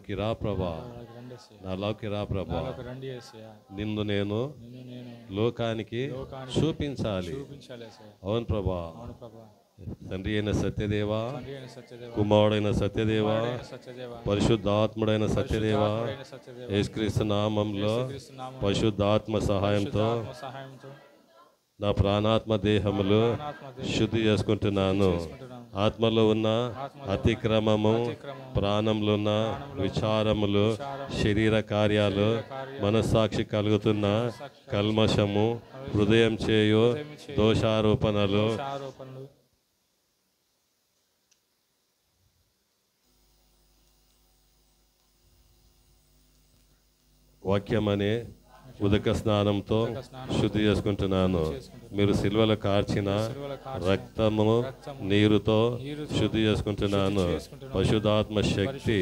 నాలోకి రా ప్రభా, నాలోకి రా ప్రభా. నిన్ను నేను లోకానికి చూపించాలి. అవును ప్రభా. తండ్రి అయిన సత్యదేవా, కుమారుడైన సత్యదేవా, పరిశుద్ధాత్ముడైన సత్యదేవా, యేసుక్రీస్తు నామంలో పరిశుద్ధాత్మ సహాయంతో నా ప్రాణాత్మ దేహములు శుద్ధి చేసుకుంటున్నాను. ఆత్మలో ఉన్న అతిక్రమము, ప్రాణంలో ఉన్న విచారములు, శరీర కార్యాలు, మనస్సాక్షి కలుగుతున్న కల్మషము, హృదయం చేయు దోషారోపణలు, వాక్యమనే ఉదక స్నానంతో శుద్ధి చేసుకుంటున్నాను. మీరు సిల్వలో కార్చిన రక్తము నీరుతో శుద్ధి చేసుకుంటున్నాను. పరిశుద్ధాత్మ శక్తి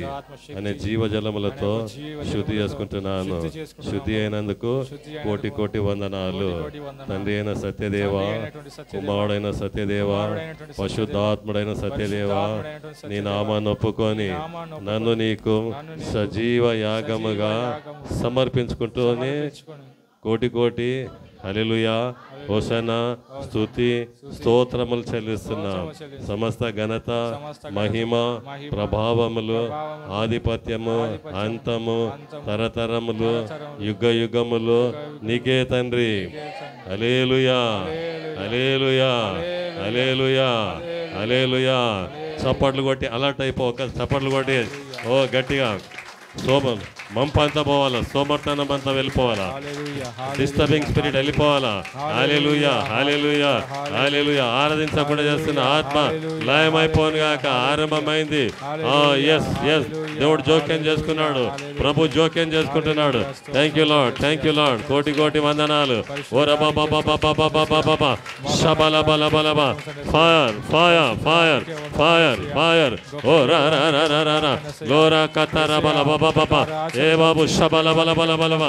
అనే జీవజలములతో శుద్ధి చేసుకుంటున్నాను. శుద్ధి అయినందుకు కోటి కోటి వందనాలు. తండ్రి అయిన సత్యదేవ, కుమారుడైన సత్యదేవ, పరిశుద్ధాత్ముడైన సత్యదేవ, నీ నామాన్ని ఒప్పుకొని నన్ను నీకు సజీవ యాగముగా సమర్పించుకుంటూనే కోటి కోటి హల్లెలూయా, హోసన్నా, స్తుతి, స్తోత్రములు చెల్లిస్తున్నాం. సమస్త ఘనత, మహిమ, ప్రభావములు, ఆధిపత్యము, అంతము, తరతరములు, యుగ యుగములు నీకే తండ్రి. హల్లెలూయా, హల్లెలూయా, హల్లెలూయా, హల్లెలూయా. చప్పట్లు కొట్టి అలర్ట్ అయిపోక, చప్పట్లు కొట్టి ఓ గట్టిగా. సోమం మంపంతా పోవాలా, సోమర్తనం అంతా వెళ్ళిపోవాలా, డిస్టర్బింగ్ స్పిరిట్ వెళ్ళిపోవాలా. హల్లెలూయా, హల్లెలూయా, హల్లెలూయా. ఆరాధించకుండా చేస్తున్న ఆత్మ లయమైపోను గాక. ఆరంభమైంది. ఎస్ ఎస్, దేవుడు జోక్యం చేసుకున్నాడు, ప్రభు జోక్యం చేసుకుంటున్నాడు. Thank you lord, thank you lord. కోటి కోటి వందనాలు. ఓ రబా బాబా బాబా బాబా బాబా షబల బల బల బా. Fire fire fire fire fire. ఓ రా రా రా రా రా లోరా కతర బల బాబా బాబా. ఏ బాబు షబల బల బల బల బా.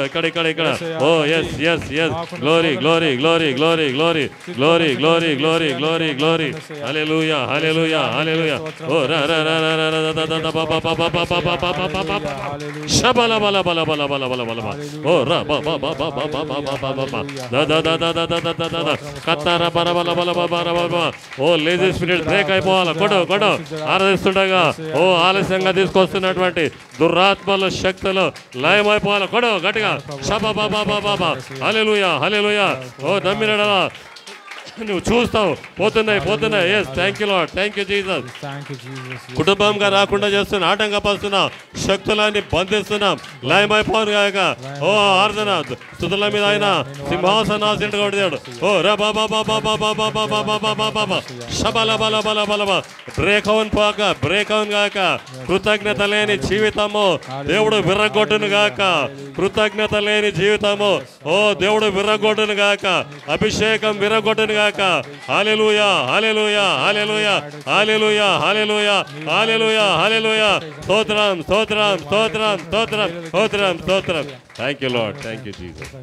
ఇక్కడ ఇక్కడ ఇక్కడ. Oh yes yes yes. Glory glory glory glory glory glory glory glory glory glory. Hallelujah, hallelujah, hallelujah. ఓ రా రా రా రా రా రా దా బా బా బా బా బా బా బా బా బా బా. షబల బల బల బల బల బల బల బా. ఓ రా బా బా బా బా బా బా బా బా బా బా. దా దా దా దా దా దా దా దా. కత్తర బల బల బల బల బల బల. ఓ లేజీ స్పిరిట్ బ్రేక్ అయిపోవాలా. కొడు కొడు. ఆరాధిస్తుండగా ఓ ఆలస్యంగా తీసుకొస్తున్నటువంటి దురాత్మల శక్తులు లయమైపోవాలి. కొడు గట్టిగా. షబా బాబా బాబా బా. హల్లెలూయా, హల్లెలూయా. ఓ నమ్మినడలా నువ్వు చూస్తావు. పోతున్నాయి పోతున్నాయి. Yes, thank you lord, thank you Jesus. కుటుంబంగా రాకుండా చేస్తున్నా, ఆటంకపరుస్తున్నా శక్తులన్నీ బంధిస్తున్నాం. లయమైపోను గాక. ఓ ఆర్దన స్తుతుల మీద ఆయన సింహాసనాసీనుడు కొట్టాడు. ఓ రా బాబా బాబా బాబా బాబా బాబా బాబా. షబల బల బల బల బల. బ్రేక్ అవును పోక, బ్రేక్ అవును గాక. కృతజ్ఞత లేని జీవితము దేవుడు విర్రగొట్టును గాక. కృతజ్ఞత లేని జీవితము ఓ దేవుడు విర్రగొట్టును గాక. అభిషేకం విర్రగొట్టును గాక. హల్లెలూయా, hallelujah, hallelujah, hallelujah, hallelujah, hallelujah, హల్లెలూయా. స్తోత్రం, స్తోత్రం, స్తోత్రం, స్తోత్రం, స్తోత్రం, స్తోత్రం. Thank you lord, thank you Jesus.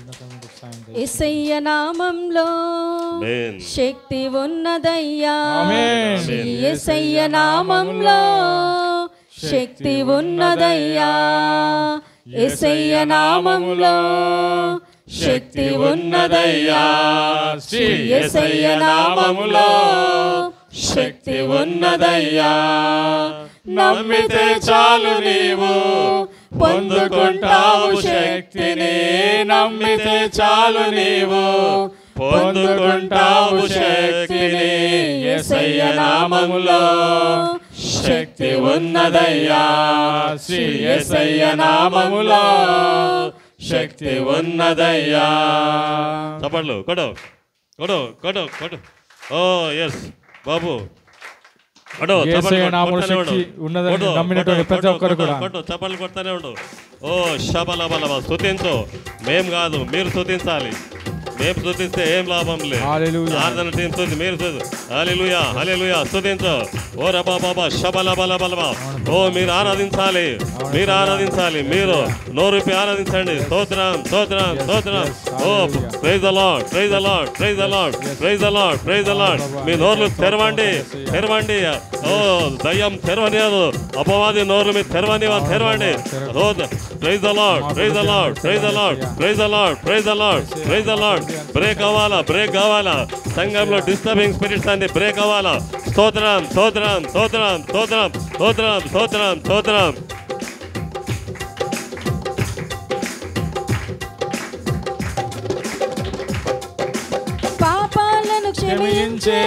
యేసయ్య నామంలో శక్తి ఉన్నదయ్యా. యేసయ్య నామంలో శక్తి ఉన్నదయ్యా. యేసయ్య నామంలో శక్తి ఉన్నదయ్యా. యేసయ్య నామములో శక్తి ఉన్నదయ్యా. నమ్మితే చాలు నీవు పొందుకుంటావు శక్తిని. నమ్మితే చాలు నీవు పొందుకుంటావు శక్తిని. యేసయ్య నామములో శక్తి ఉన్నదయ్యా. యేసయ్య నామములో శక్తి ఉన్నదయ్యా. చప్పట్లు కొడు కొడు కొడు కొడు. ఓ ఎస్ బాబు కొడు. చప్పట్లు కొడతానే ఉండు. ఓ షబల బల. స్తుతించు. మేం కాదు, మీరు స్తుతించాలి. మేము స్తుతిస్తే ఏం లాభం లేదు. ఆరాధన టీం స్తుతి, మీరు హల్లెలూయా, హల్లెలూయా. స్తుతించు. ఓ రబాబా శబల బల బలబా. ఓ మీరు ఆరాధించాలి, మీరు ఆరాధించాలి, మీరు నోరుపి ఆరాధించండి. స్తోత్రం స్తోత్రం స్తోత్రం. Oh praise the lord, praise the lord, praise the lord, praise the lord, praise the Lord. మీ నోర్లు తెరవండి, తెరవండి. ఓ దయ్యం తెరవనియదు, అపవాది నోర్లు మీరు తెరవండి. Praise the lord, praise the lord, praise the lord, praise the lord, praise the lord, praise the lord. Break అవ్వాలా, బ్రేక్ కావాలా. సంఘంలో డిస్టర్బింగ్ స్పిరిట్స్ అన్ని బ్రేక్ అవ్వాలా. స్తోత్రం స్తోత్రం స్తోత్రం స్తోత్రం స్తోత్రం స్తోత్రం స్తోత్రం. పాపాలను క్షమించే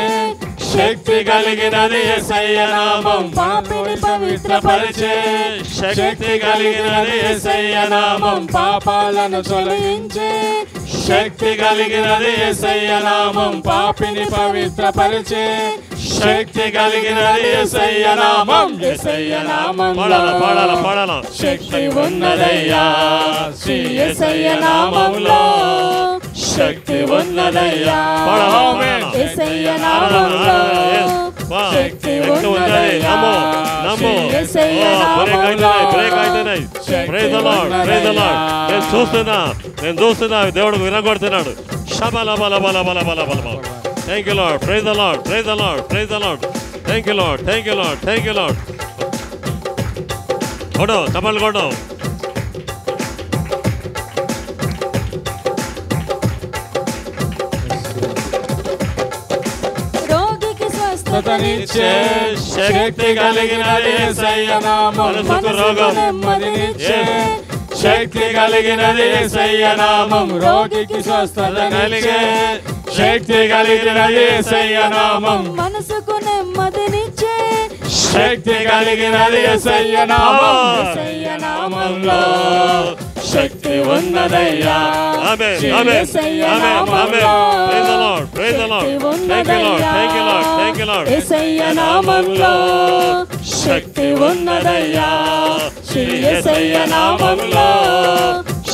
శక్తి కలిగినది యేసయ్య నామం. పాపిని పవిత్రపరిచే శక్తి కలిగినది యేసయ్య నామం. పాపాలను తొలగించే శక్తి కలిగినది యేసయ్య నామం. పాపిని పవిత్రపరిచే శక్తి కలిగినది యేసయ్య నామం. యేసయ్య నామంలో పాడాల శక్తి ఉన్నదయ్యా. శ్రీ యేసయ్య నామంలో శక్తి ఉన్నదయ్యా. యేసయ్య నామంలో శక్తి ఉన్నదయ్యా. యేసయ్య నామంలో praise the lord, praise the lord. నేను చూస్తున్నా దేవుడు విరగొడుతున్నాడు. శబల బల బల బల బల బల. Thank you, Lord. Praise the Lord. Praise the Lord. Praise the Lord. Thank you, Lord. Thank you, Lord. Thank you, Lord. Godo, tapal godo. రోగికి స్వస్థతనిచ్చే శక్తి కలిగినది యేసయ్య నామం. మనసుకు నెమ్మదినిచ్చే శక్తి కలిగినది యేసయ్య నామం. రోగికి స్వస్థతనిచ్చే శక్తి కలిగినది యేసయ్య నామం. మనసుకు నెమ్మదినిచ్చే శక్తి కలిగినది యేసయ్య నామం. యేసయ్య నామంలో శక్తి ఉన్నదయ్యా. Amen. Amen. Amen. Amen. Praise the Lord. Praise the Lord. Thank you, Lord. Thank you, Lord. Thank you, Lord. యేసయ్య నామంలో శక్తి ఉన్నదయ్యా. శ్రీ యేసయ్య నామంలో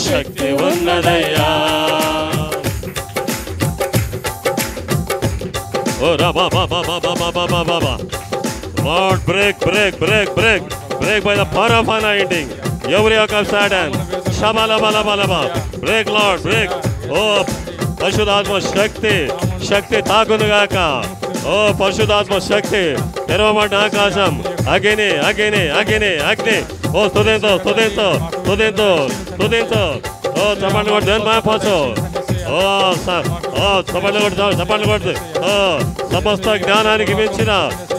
శక్తి ఉన్నదయ్యా. Oh, Rabba, ba, ba, ba, ba, ba, ba, ba, ba, ba. Lord, break, break, break, break, break by the power of anointing. Every yoke of Satan. Shabala, bala, bala, ba. Break, Lord, break. Oh, పరిశుద్ధాత్మ శక్తి, శక్తి తాకునుగాక. ఓ పరిశుద్ధాత్మ శక్తి, తెరవబడ్డ ఆకాశం, అగ్ని, అగ్ని, అగ్ని, అగ్ని. ఓ స్తుతించు, స్తుతించు, స్తుతించు, స్తుతించు. ఓ చప్పట్లు కొట్టు, దేవుని మహిమపరచు. చప్పట్లు కొట్టు. సమస్త జ్ఞానానికి మించిన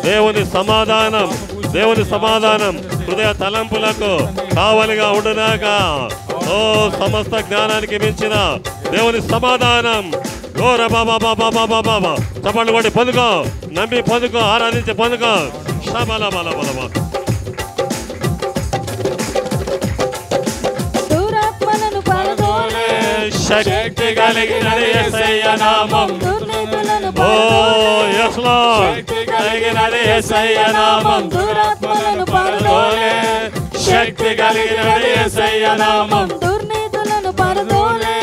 దేవుని సమాధానం, దేవుని సమాధానం హృదయ తలంపులకు కావలిగా ఉండునాక. ఓ సమస్త జ్ఞానానికి మించిన దేవుని సమాధానం. ఓ బాబా బాబా బాబా బాబా చప్పట్లు కొట్టి పొందుకో, నమ్మి పొందుకో, ఆరాధించి పొందుకో. శబల బల బల. శక్తి కలిగినది యేసయ్య నామం. ఓ yes Lord. శక్తి కలిగినది యేసయ్య నామం. దురాత్మలను పారదోలే శక్తి కలిగినది యేసయ్య నామం. దుర్నీతులను పారదోలే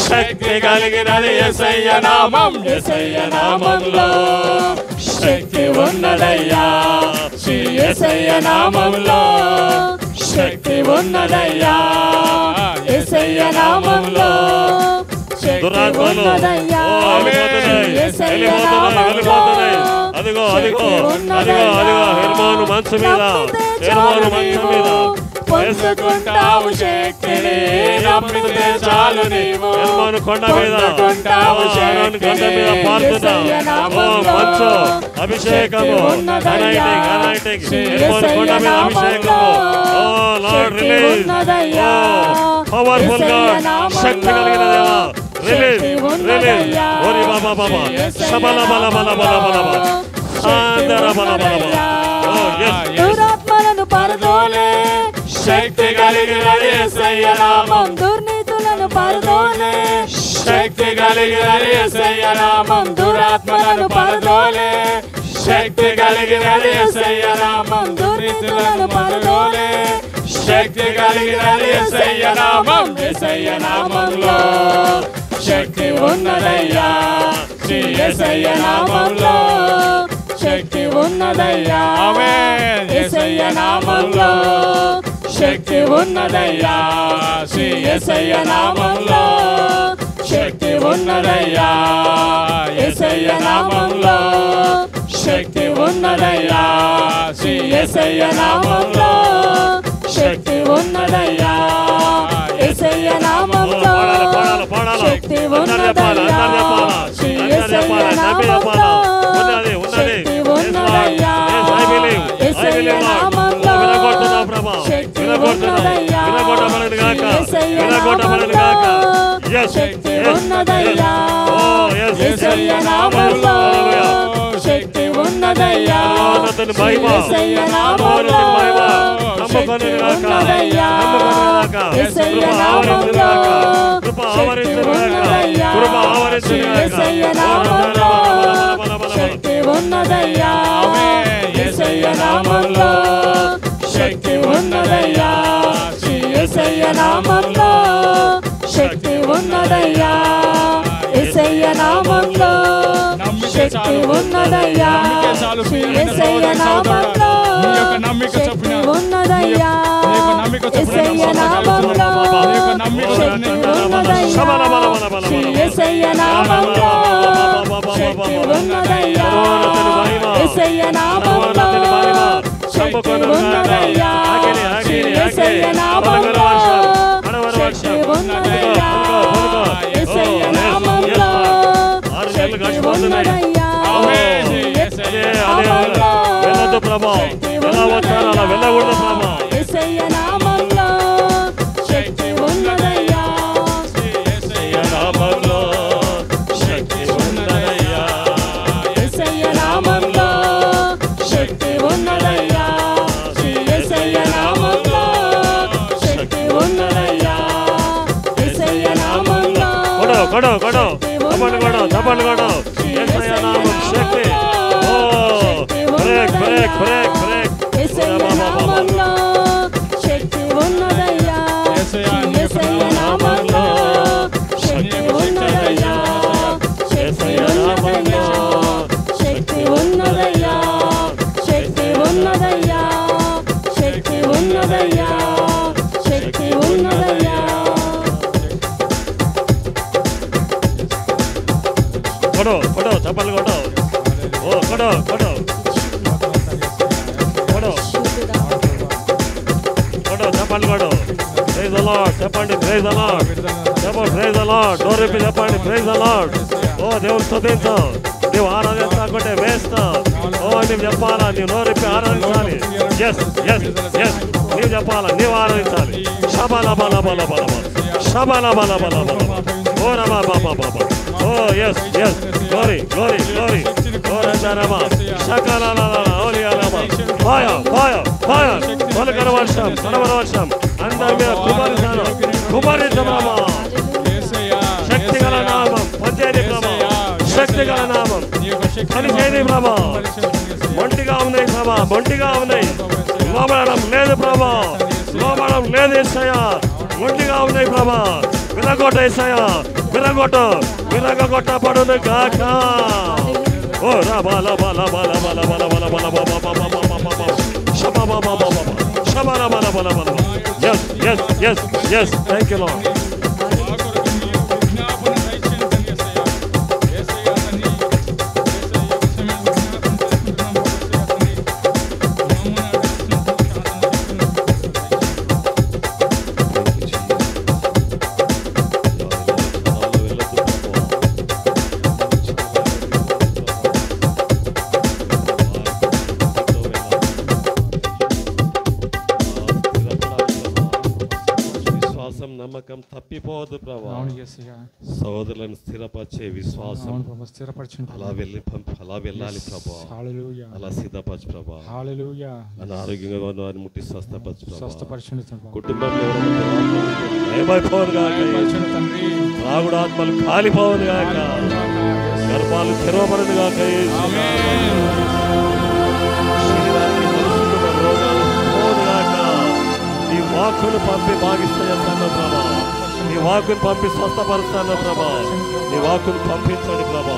శక్తి కలిగినది యేసయ్య నామం. యేసయ్య నామంలో శక్తి ఉన్నదయ్యా. శ్రీ యేసయ్య నామంలో శక్తి ఉన్నదయ్యా. యేసయ్య నామంలో శక్తి ఉన్నదయ్యా. యేసయ్య నామంలో అదిగో అదిగో అదిగో అదిగో హెర్మోను మంచు మీద, హెర్మోను మంచు మీద పొందుకుంటావు శక్తిని. నమ్మితే చాలు నీవు హెర్మోను కొండ మీద, పొందుకుంటావు కొండ మీద పారుతున్నా మంచు అభిషేకము, anointing, anointing, హెర్మోను కొండ మీద అభిషేకము. ఓ లార్డ్ రిలీజ్, పవర్ఫుల్ గాడ్, శక్తి కలిగిన దేవా రిలీజ్, రిలీజ్. ఓరి బాబా బాబా శబల బల బల బల బల బల సాందర బల బల బల. ఓ yes. దురాత్మలను పారదోలే శక్తి కలిగినది యేసయ్య నామం. దుర్నీతులను పారదోలే శక్తి కలిగినది యేసయ్య నామం. దురాత్మలను పారదోలే శక్తి కలిగినది యేసయ్య నామం. దుర్నీతులను పారదోలే శక్తి కలిగినది యేసయ్య నామం. యేసయ్య నామంలో శక్తి ఉన్నదయ్యా. శ్రీ యేసయ్య నామంలో శక్తి ఉన్నదయ్యా యేసయ్య నామములో శక్తి ఉన్నదయ్యా శ్రీ యేసయ్య నామములో శక్తి ఉన్నదయ్యా యేసయ్య నామములో శక్తి ఉన్నదయ్యా శ్రీ యేసయ్య నామములో శక్తి ఉన్నదయ్యా యేసయ్య నామములో శక్తి ఉన్నదయ్యా శ్రీ యేసయ్య నామములో శక్తి ఉన్నదయ్యా యేసయ్య నామములో శక్తి ఉన్నదయ్యా యేసయ్య నామములో శక్తి ఉన్నదయ్యా యేసయ్య నామములో శక్తి ఉన్నదయ్యా యేసయ్య నామములో శక్తి ఉన్నదయ్యా యేసయ్య నామములో శక్తి ఉన్నదయ్యా యేసయ్య నామములో శక్తి ఉన్నదయ్యా యేసయ్య నామములో శక్తి ఉన్నదయ్యా యేసయ్య నామములో శక్తి ఉన్నదయ్యా యేసయ్య నామములో శక్తి ఉన్నదయ్యా యేసయ్య నామములో శక్తి ఉన్నదయ్యా యేసయ్య నామములో శక్తి ఉన్నదయ్యా యేసయ్య నామములో శక్తి ఉన్నదయ్యా యేసయ్య నామములో శక్తి ఉన్నదయ్యా యేసయ్య నామములో శక్తి ఉన్నదయ్యా యేసయ్య నామములో శక్తి ఉన్నదయ్యా వెళ్ళదు ప్రభా ఎలా వచ్చారు అలా వెళ్ళకూడదు ప్రభా యేసయ్య నామములో శక్తి ఉన్నదయ్యా యేసయ్య నామములో శక్తి ఉన్నదయ్యా యేసయ్య నామములో శక్తి ఉన్నదయ్యా యేసయ్య నామములో శక్తి ఉన్నదయ్యా యేసయ్య నామములో కొడు తప్పండి కొడు యేసయ్య నామం శక్తి ఓ బ్రేక్ యేసయ్య నామములో శక్తి ఉన్నదయ్యా యేసయ్య నామములో శక్తి ఉన్నదయ్యా శక్తి ఉన్నదయ్యా శక్తి ఉన్నదయ్యా శక్తి ఉన్నదయ్యా శక్తి ఉన్నదయ్యా శక్తి ఉన్నదయ్యా కొడు చప్పలు కొడు ఓ కొడు చప్పలు కొడు ప్రైజ్ ది లార్డ్ చెప్పండి praise the Lord praise the Lord డోర్ రేపి చెప్పండి ప్రైజ్ ది లార్డ్ ఓ దేవుని స్తుతించు నీవు ఆరాధించకుంటే వేస్ట్ ఓ నీవు చెప్పాలా నీవు నోరెప్పి ఆరాధించాలి ఎస్ నీవు చెప్పాలా నీవు ఆరాధించాలి శబల బల ఓ రమా బాబా ఓ ఎస్ గ్లోరీ ఓ రమా శకల ఫైర్ తొలకర వర్షం అందరి మీద కుమారిద్దామా శక్తి గల నామం పంచేది ప్రభా శక్తి గల నామం పనిచేయని ప్రభా మొంటిగా ఉన్నాయి లోబడడం లేదు ప్రభా లోబడడం లేదు యేసయ్యా మొంటిగా ఉన్నాయి ప్రభా విరగొట్ట యేసయ్యా విరగొట్టబడును గాక ఓ రబల బల yes thank you Lord నమ్మకం తప్పిపోదు ప్రభా సోదరులను స్థిరపరిచే విశ్వాసం అలా వెళ్ళాలి ప్రభా అలా సిద్ధపరచు ప్రభా అనారోగ్యంగా ఉన్న వారిని ముట్టి స్వస్థపరచు ప్రభా కుటుంబంలో త్రాగుడాత్మలు కాలిపోవును గాక గర్భాలు తెరవబడును గాక నీ వాక్కును పంపి భాగిస్తాను ప్రభా నీ వాక్కును పంపి స్వస్థపరుస్తాను ప్రభా నీ వాక్కును పంపించండి ప్రభా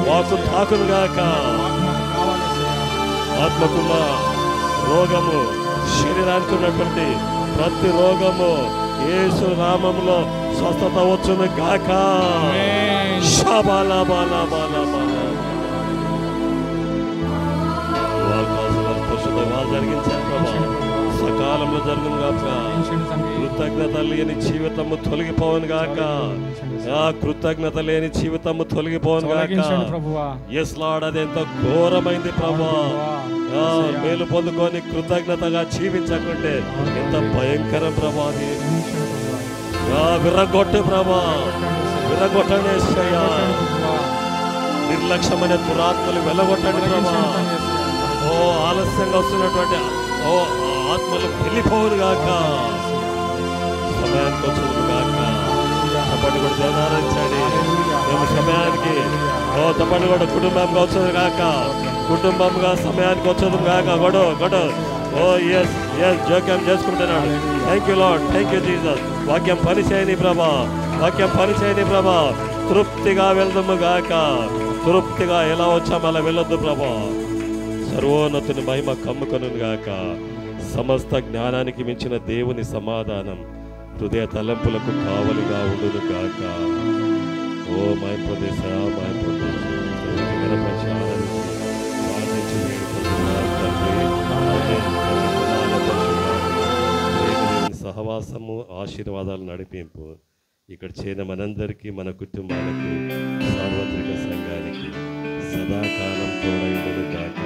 వాక్కు తాకును గాక ఆత్మకున్న రోగము, శరీరానికి ఉన్నటువంటి ప్రతి రోగము యేసు నామములో స్వస్థత వచ్చును గాక. సకాలంలో జరుగును గాక. కృతజ్ఞత లేని జీవితము తొలగిపోవును గాక. కృతజ్ఞత లేని జీవితము తొలగిపోవును గాక. ఎస్ లార్డ్, అది ఎంత ఘోరమైంది ప్రభా. మేలు పొందుకొని కృతజ్ఞతగా జీవించకుంటే ఎంత భయంకరం ప్రభా. అది విరగొట్టు ప్రభా, విరగొట్టండి. నిర్లక్ష్యమైన దురాత్మలు వెళ్ళగొట్టండి ప్రభా. ఓ ఆలస్యంగా వస్తున్నటువంటి ఓ ఆత్మలు వెళ్ళిపోవును గాక. సమయానికి వచ్చును గాక. తప్పటి కూడా దేవారించండి. మేము సమయానికి తప్పటి కూడా కుటుంబంగా వచ్చును గాక. కుటుంబంగా సమయానికి వచ్చేది గాక. గొడవ ఓ ఎస్ జోక్యం చేసుకుంటున్నాడు. Thank you lord, thank you Jesus. వాక్యం పనిచేయని ప్రభా, వాక్యం పనిచేయని ప్రభా. తృప్తిగా వెళ్దాము గాక. తృప్తిగా ఎలా వచ్చాము అలా వెళ్ళొద్దు ప్రభా. సర్వోన్నతుని మహిమ కమ్ముకొను గాక. సమస్త జ్ఞానానికి మించిన దేవుని సమాధానం హృదయ తలంపులకు కావలిగా ఉండును గాక. ఓ మై ప్రదేశ, మై ప్రదేశ సహవాసము, ఆశీర్వాదాలు, నడిపింపు ఇక్కడ చేరిన మనందరికీ, మన కుటుంబాలకు, సార్వత్రిక సంఘానికి సదాకాలం తోడైండును గాక.